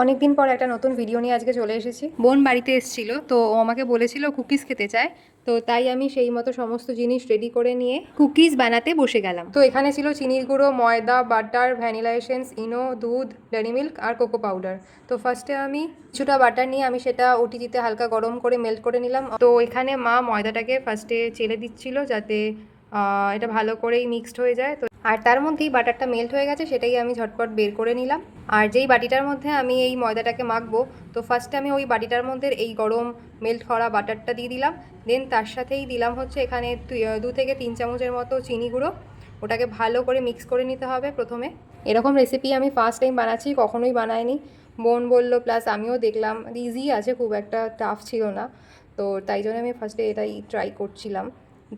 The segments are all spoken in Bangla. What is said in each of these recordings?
অনেকদিন পর একটা নতুন ভিডিও নিয়ে আজকে চলে এসেছি। বোন বাড়িতে এসেছিল, তো ও আমাকে বলেছিল কুকিজ খেতে চায়, তো তাই আমি সেই মতো সমস্ত জিনিস রেডি করে নিয়ে কুকিজ বানাতে বসে গেলাম। তো এখানে ছিল চিনির গুঁড়ো, ময়দা, বাটার, ভ্যানিলা এসেন্স, ইনো, দুধ, ডেয়ারি মিল্ক আর কোকো পাউডার। তো ফার্স্টে আমি কিছুটা বাটার নিয়ে আমি সেটা ওটিজিতে হালকা গরম করে মেল্ট করে নিলাম। তো এখানে মা ময়দাটাকে ফার্স্টে চেলে দিচ্ছিল যাতে এটা ভালো করেই মিক্সড হয়ে যায়। তো আর তার মধ্যেই বাটারটা মেল্ট হয়ে গেছে, সেটাই আমি ঝটপট বের করে নিলাম। আর যেই বাটিটার মধ্যে আমি এই ময়দাটাকে মাখবো, তো ফার্স্টে আমি ওই বাটিটার মধ্যে এই গরম মেল্ট করা বাটারটা দিয়ে দিলাম। দেন তার সাথেই দিলাম হচ্ছে এখানে 2 থেকে 3 চামচের মতো চিনি গুঁড়ো। ওটাকে ভালো করে মিক্স করে নিতে হবে প্রথমে। এরকম রেসিপি আমি ফার্স্ট টাইম বানাচ্ছি, কখনোই বানাইনি। বোন বলল, প্লাস আমিও দেখলাম ইজি আছে, খুব একটা টাফ ছিল না। তো তাই জন্য আমি ফার্স্টে এটাই ট্রাই করছিলাম।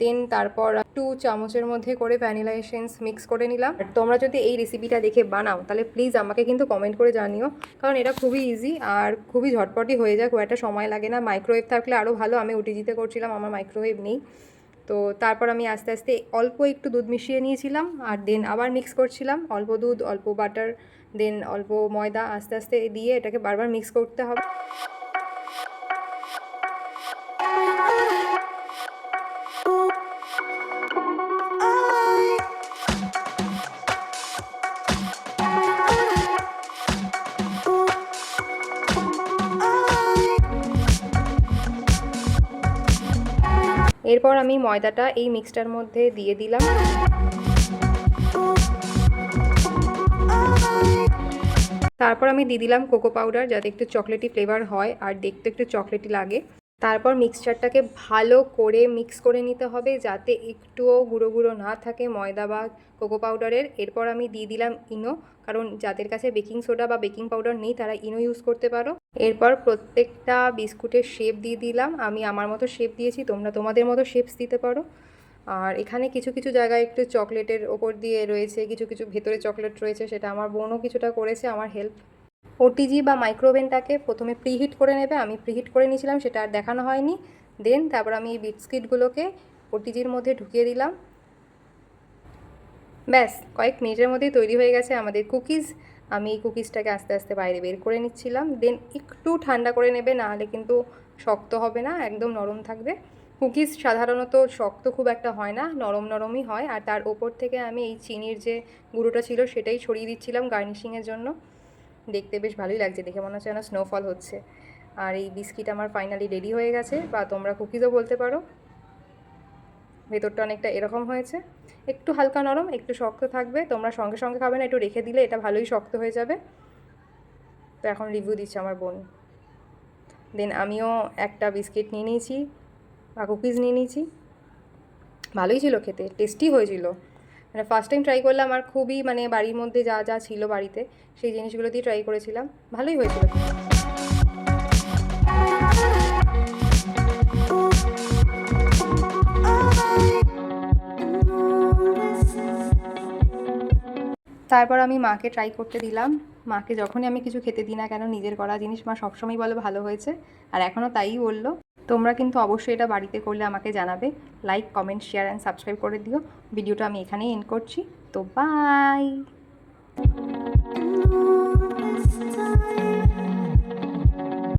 দেন তারপর 2 চামচের মধ্যে করে ভ্যানিলা এসেন্স মিক্স করে নিলাম। আর তোমরা যদি এই রেসিপিটা দেখে বানাও তাহলে প্লিজ আমাকে কিন্তু কমেন্ট করে জানিও, কারণ এটা খুবই ইজি আর খুবই ঝটপটই হয়ে যায়, খুব একটা সময় লাগে না। মাইক্রোওয়েভ থাকলে আরও ভালো, আমি ওটিজিতে করছিলাম, আমার মাইক্রোওয়েভ নেই। তো তারপর আমি আস্তে আস্তে অল্প একটু দুধ মিশিয়ে নিয়েছিলাম, আর দেন আবার মিক্স করছিলাম, অল্প দুধ, অল্প বাটার, দেন অল্প ময়দা, আস্তে আস্তে দিয়ে এটাকে বারবার মিক্স করতে হবে। এরপর আমি ময়দাটা এই মিক্সটার মধ্যে দিয়ে দিলাম। তারপর আমি দিয়ে দিলাম কোকো পাউডার, যাতে একটু চকলেটি ফ্লেভার হয় আর দেখতে একটু চকলেটি লাগে। তারপর মিক্সচারটাকে ভালো করে মিক্স করে নিতে হবে, যাতে একটুও গুঁড়ো গুঁড়ো না থাকে ময়দা বা কোকো পাউডারের। এরপর আমি দিয়ে দিলাম ইনো, কারণ যাদের কাছে বেকিং সোডা বা বেকিং পাউডার নেই তারা ইনো ইউজ করতে পারো। এরপর প্রত্যেকটা বিস্কুটের শেপ দিয়ে দিলাম। আমি আমার মতো শেপ দিয়েছি, তোমরা তোমাদের মতো শেপস দিতে পারো। আর এখানে কিছু কিছু জায়গায় একটু চকলেটের ওপর দিয়ে রয়েছে, কিছু কিছু ভেতরে চকলেট রয়েছে, সেটা আমার বোনও কিছুটা করেছে আমার হেল্প। ওটিজি বা মাইক্রোওভেনটাকে প্রথমে প্রিহিট করে নেবে, আমি প্রিহিট করে নিয়েছিলাম, সেটা আর দেখানো হয়নি। দেন তারপর আমি এই বিস্কিটগুলোকে ওটিজির মধ্যে ঢুকিয়ে দিলাম। ব্যাস কয়েক মিনিটের মধ্যেই তৈরি হয়ে গেছে আমাদের কুকিজ। আমি এই কুকিজটাকে আস্তে আস্তে বাইরে বের করে নিচ্ছিলাম। দেন একটু ঠান্ডা করে নেবে, নাহলে কিন্তু শক্ত হবে না, একদম নরম থাকবে। কুকিজ সাধারণত শক্ত খুব একটা হয় না, নরম নরমই হয়। আর তার ওপর থেকে আমি এই চিনির যে গুঁড়োটা ছিল সেটাই ছড়িয়ে দিচ্ছিলাম গার্নিশিংয়ের জন্য। দেখতে বেশ ভালোই লাগছে, দেখে মনে হচ্ছে যেন স্নোফল হচ্ছে। আর এই বিস্কিট আমার ফাইনালি রেডি হয়ে গেছে, বা তোমরা কুকিজও বলতে পারো। ভেতরটা অনেকটা এরকম হয়েছে, একটু হালকা নরম, একটু শক্ত থাকবে। তোমরা সঙ্গে সঙ্গে খাবে না, একটু রেখে দিলে এটা ভালোই শক্ত হয়ে যাবে। তো এখন রিভিউ দিচ্ছে আমার বোন। দেন আমিও একটা বিস্কিট নিয়ে নিয়েছি বা কুকিজ নিয়ে নিয়েছি। ভালোই ছিল খেতে, টেস্টি হয়েছিল। মানে ফার্স্ট টাইম ট্রাই করলাম, আর খুবই মানে বাড়ির মধ্যে যা যা ছিল বাড়িতে সেই জিনিসগুলো দিয়ে ট্রাই করেছিলাম, ভালোই হয়েছিল। তারপর আমি মাকে ট্রাই করতে দিলাম। মাকে যখনই আমি কিছু খেতে দিই না কেন, নিজের করা জিনিস মা সবসময় বলে ভালো হয়েছে, আর এখনও তাই বললো। তোমরা কিন্তু অবশ্যই এটা বাড়িতে করলে আমাকে জানাবে। Like, comment, share and subscribe করে দিও। ভিডিওটা আমি এখানেই এন্ড করছি। তো বাই।